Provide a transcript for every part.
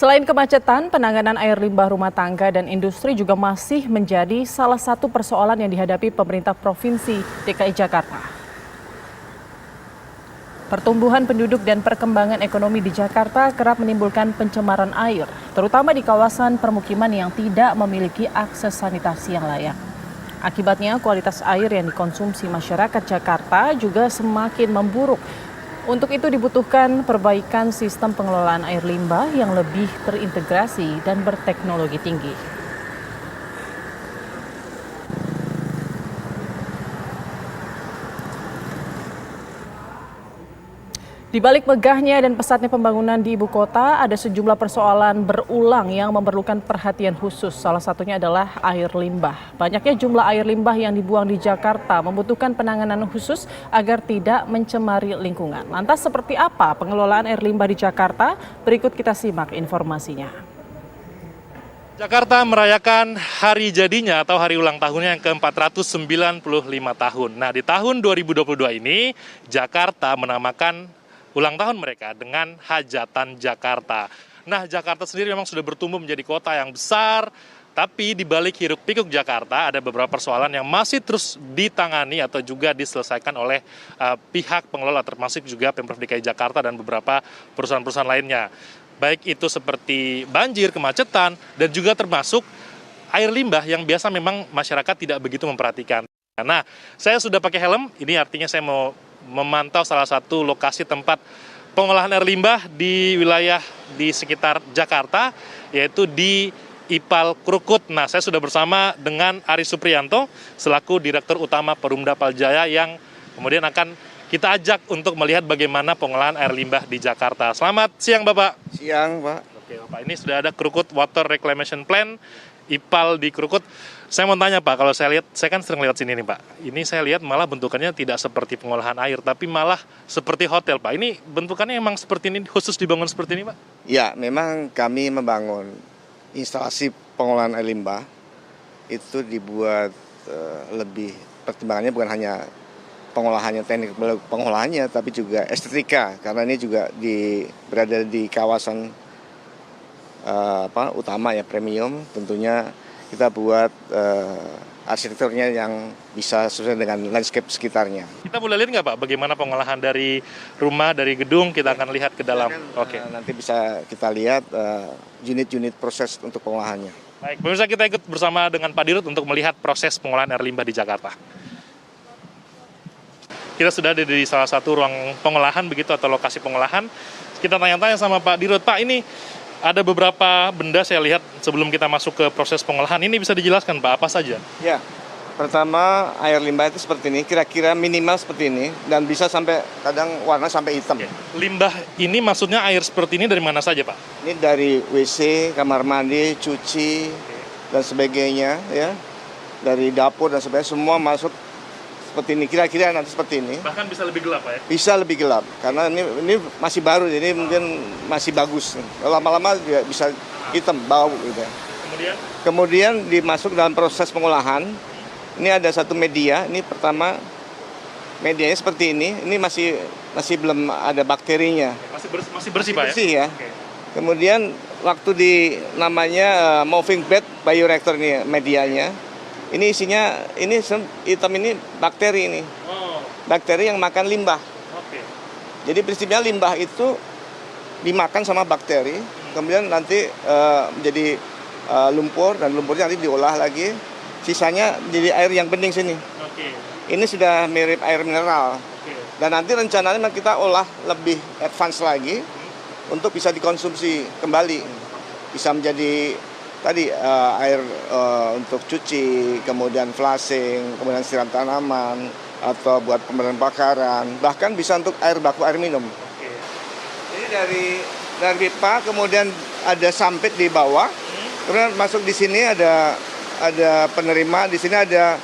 Selain kemacetan, penanganan air limbah rumah tangga dan industri juga masih menjadi salah satu persoalan yang dihadapi pemerintah Provinsi DKI Jakarta. Pertumbuhan penduduk dan perkembangan ekonomi di Jakarta kerap menimbulkan pencemaran air, terutama di kawasan permukiman yang tidak memiliki akses sanitasi yang layak. Akibatnya, kualitas air yang dikonsumsi masyarakat Jakarta juga semakin memburuk. Untuk itu dibutuhkan perbaikan sistem pengelolaan air limbah yang lebih terintegrasi dan berteknologi tinggi. Di balik megahnya dan pesatnya pembangunan di ibu kota, ada sejumlah persoalan berulang yang memerlukan perhatian khusus. Salah satunya adalah air limbah. Banyaknya jumlah air limbah yang dibuang di Jakarta membutuhkan penanganan khusus agar tidak mencemari lingkungan. Lantas seperti apa pengelolaan air limbah di Jakarta? Berikut kita simak informasinya. Jakarta merayakan hari jadinya atau hari ulang tahunnya yang ke-495 tahun. Nah, di tahun 2022 ini, Jakarta menamakan ulang tahun mereka dengan Hajatan Jakarta. Nah, Jakarta sendiri memang sudah bertumbuh menjadi kota yang besar, tapi di balik hiruk-pikuk Jakarta ada beberapa persoalan yang masih terus ditangani atau juga diselesaikan oleh pihak pengelola, termasuk juga Pemprov DKI Jakarta dan beberapa perusahaan-perusahaan lainnya. Baik itu seperti banjir, kemacetan, dan juga termasuk air limbah yang biasa memang masyarakat tidak begitu memperhatikan. Nah, saya sudah pakai helm, ini artinya saya mau memantau salah satu lokasi tempat pengolahan air limbah di wilayah di sekitar Jakarta, yaitu di IPAL Krukut. Nah, saya sudah bersama dengan Ari Supriyanto, selaku Direktur Utama Perumda Paljaya, yang kemudian akan kita ajak untuk melihat bagaimana pengolahan air limbah di Jakarta. Selamat siang, Bapak. Siang, Pak. Oke, Bapak, ini sudah ada Krukut Water Reclamation Plan, IPAL di Krukut. Saya mau tanya, Pak, kalau saya lihat, saya kan sering lihat sini nih, Pak. Ini saya lihat malah bentukannya tidak seperti pengolahan air, tapi malah seperti hotel, Pak. Ini bentukannya emang seperti ini, khusus dibangun seperti ini, Pak? Ya, memang kami membangun instalasi pengolahan air limbah itu dibuat lebih, pertimbangannya bukan hanya pengolahannya, teknik pengolahannya, tapi juga estetika, karena ini juga berada di kawasan utama ya, premium. Tentunya kita buat arsitekturnya yang bisa sesuai dengan landscape sekitarnya. Kita boleh lihat nggak, Pak, bagaimana pengolahan dari rumah, dari gedung? Kita akan lihat ke dalam. Oke. Nanti bisa kita lihat unit-unit proses untuk pengolahannya. Baik, pemirsa, kita ikut bersama dengan Pak Dirut untuk melihat proses pengolahan air limbah di Jakarta. Kita sudah ada di salah satu ruang pengolahan begitu, atau lokasi pengolahan. Kita tanya-tanya sama Pak Dirut, Pak, ini ada beberapa benda saya lihat sebelum kita masuk ke proses pengolahan. Ini bisa dijelaskan, Pak, apa saja? Ya, pertama air limbah itu seperti ini, kira-kira minimal seperti ini, dan bisa sampai kadang warna sampai hitam. Oke. Limbah ini maksudnya air seperti ini dari mana saja, Pak? Ini dari WC, kamar mandi, cuci, dan sebagainya, ya, dari dapur dan sebagainya, semua masuk seperti ini. Kira-kira nanti seperti ini. Bahkan bisa lebih gelap, Pak, ya? Bisa lebih gelap, karena ini masih baru, jadi mungkin masih bagus. Lama-lama juga bisa hitam, bau gitu. Kemudian dimasuk dalam proses pengolahan. Ini ada satu media. Ini pertama medianya seperti ini masih belum ada bakterinya. Masih bersih, Pak, bersih, ya. Oke. Kemudian waktu di namanya moving bed bioreactor ini medianya. Ini isinya, ini hitam ini bakteri ini. Oh. Bakteri yang makan limbah. Oke. Jadi prinsipnya limbah itu dimakan sama bakteri, kemudian nanti menjadi lumpur, dan lumpurnya nanti diolah lagi. Sisanya jadi air yang bening sini. Oke. Ini sudah mirip air mineral. Oke. Dan nanti rencananya kita olah lebih advance lagi untuk bisa dikonsumsi kembali. Bisa menjadi tadi air untuk cuci, kemudian flushing, kemudian siram tanaman, atau buat pemadam kebakaran, bahkan bisa untuk air baku, air minum. Oke. Ini dari pipa, kemudian ada sampit di bawah, kemudian masuk di sini ada penerima, di sini ada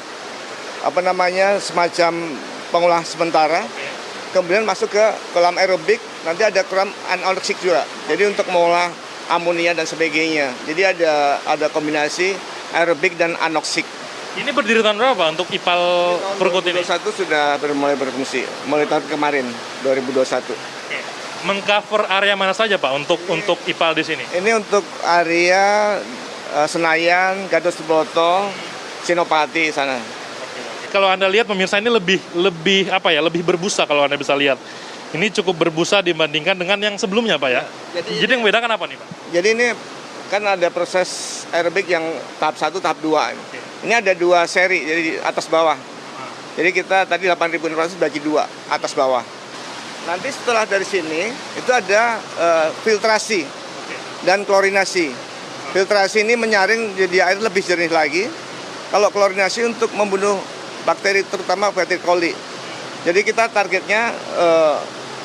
semacam pengolah sementara, kemudian masuk ke kolam aerobik, nanti ada kolam anaerobik juga. Jadi untuk mengolah amonia dan sebagainya. Jadi ada kombinasi aerobik dan anoksik. Ini berdiri tahun berapa untuk IPAL Krukut ini? 2021 sudah mulai berfungsi, mulai tahun kemarin, 2021. Oke. mengcover area mana saja Pak untuk IPAL di sini? Ini untuk area Senayan, Gatot Subroto, Senopati sana. Kalau Anda lihat pemirsa ini lebih apa ya? Lebih berbusa kalau Anda bisa lihat. Ini cukup berbusa dibandingkan dengan yang sebelumnya Pak ya. Jadi yang membedakan apa nih Pak? Jadi ini kan ada proses aerobik yang tahap 1, tahap 2. Ini ada 2 seri, jadi atas bawah. Jadi kita tadi 8.600 bagi 2, atas bawah. Nanti setelah dari sini, itu ada filtrasi dan klorinasi. Filtrasi ini menyaring jadi air lebih jernih lagi. Kalau klorinasi untuk membunuh bakteri, terutama bakteri coli. Jadi kita targetnya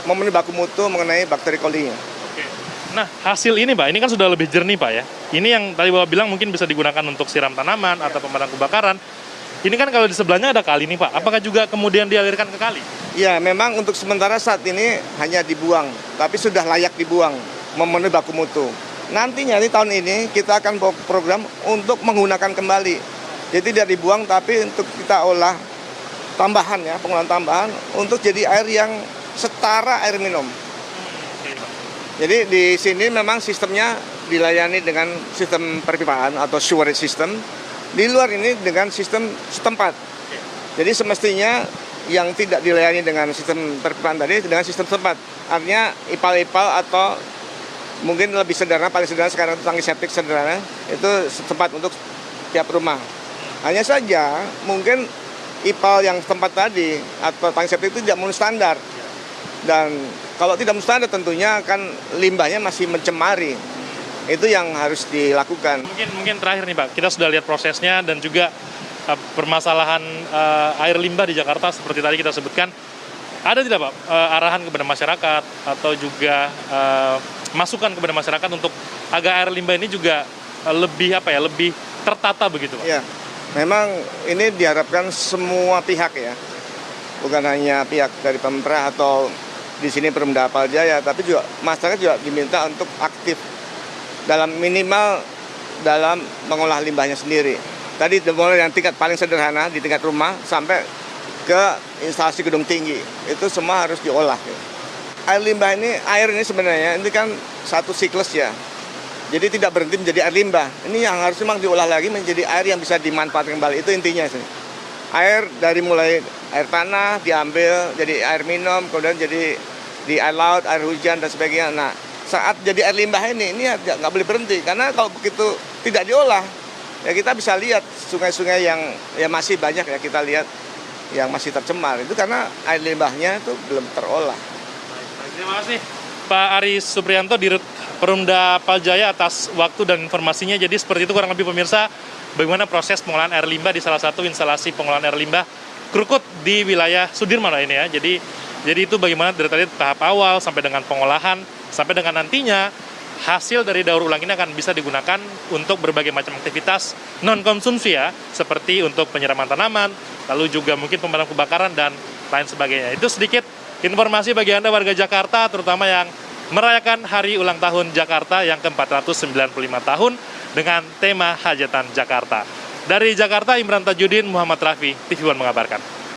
memenuhi baku mutu mengenai bakteri colinya. Nah, hasil ini Pak, ini kan sudah lebih jernih Pak ya. Ini yang tadi Bapak bilang mungkin bisa digunakan untuk siram tanaman atau pemadam kebakaran. Ini kan kalau di sebelahnya ada kali nih Pak, apakah juga kemudian dialirkan ke kali? Ya, memang untuk sementara saat ini hanya dibuang, tapi sudah layak dibuang, memenuhi baku mutu. Nantinya di tahun ini kita akan program untuk menggunakan kembali. Jadi tidak dibuang, tapi untuk kita olah tambahan ya, pengolahan tambahan untuk jadi air yang setara air minum. Jadi di sini memang sistemnya dilayani dengan sistem perpipaan atau sewerage system. Di luar ini dengan sistem setempat. Jadi semestinya yang tidak dilayani dengan sistem perpipaan tadi dengan sistem setempat. Artinya IPAL-IPAL atau mungkin lebih sederhana, paling sederhana sekarang itu tangki septik sederhana, itu setempat untuk tiap rumah. Hanya saja mungkin IPAL yang setempat tadi atau tangki septik itu tidak memenuhi standar. Dan kalau tidak memenuhi standar tentunya kan limbahnya masih mencemari. Itu yang harus dilakukan. Mungkin terakhir nih Pak, kita sudah lihat prosesnya dan juga permasalahan air limbah di Jakarta seperti tadi kita sebutkan. Ada tidak Pak arahan kepada masyarakat atau juga masukan kepada masyarakat untuk agar air limbah ini juga lebih tertata begitu Pak? Ya, memang ini diharapkan semua pihak ya, bukan hanya pihak dari Pemprov atau di sini Perumda Apal Jaya, tapi juga masyarakat juga diminta untuk aktif dalam minimal dalam mengolah limbahnya sendiri. Tadi mulai yang tingkat paling sederhana di tingkat rumah sampai ke instalasi gedung tinggi, itu semua harus diolah. Air limbah ini, air ini sebenarnya ini kan satu siklus ya. Jadi tidak berhenti menjadi air limbah. Ini yang harus memang diolah lagi menjadi air yang bisa dimanfaatkan kembali. Itu intinya sih. Air dari mulai air tanah diambil jadi air minum, kemudian jadi di air laut, air hujan dan sebagainya. Nah, saat jadi air limbah ini nggak boleh berhenti karena kalau begitu tidak diolah ya kita bisa lihat sungai-sungai yang ya masih banyak ya kita lihat yang masih tercemar itu karena air limbahnya itu belum terolah. Terima kasih Pak Aris Suprianto Dirut Perumda Apal Jaya atas waktu dan informasinya. Jadi seperti itu kurang lebih pemirsa bagaimana proses pengolahan air limbah di salah satu instalasi pengolahan air limbah Krukut di wilayah Sudirman ini ya. Jadi itu bagaimana dari tadi tahap awal sampai dengan pengolahan sampai dengan nantinya hasil dari daur ulang ini akan bisa digunakan untuk berbagai macam aktivitas non-konsumsi ya, seperti untuk penyiraman tanaman, lalu juga mungkin pemadam kebakaran dan lain sebagainya. Itu sedikit informasi bagi Anda warga Jakarta, terutama yang merayakan hari ulang tahun Jakarta yang ke-495 tahun dengan tema Hajatan Jakarta. Dari Jakarta, Imran Tajudin, Muhammad Rafi, TV One mengabarkan.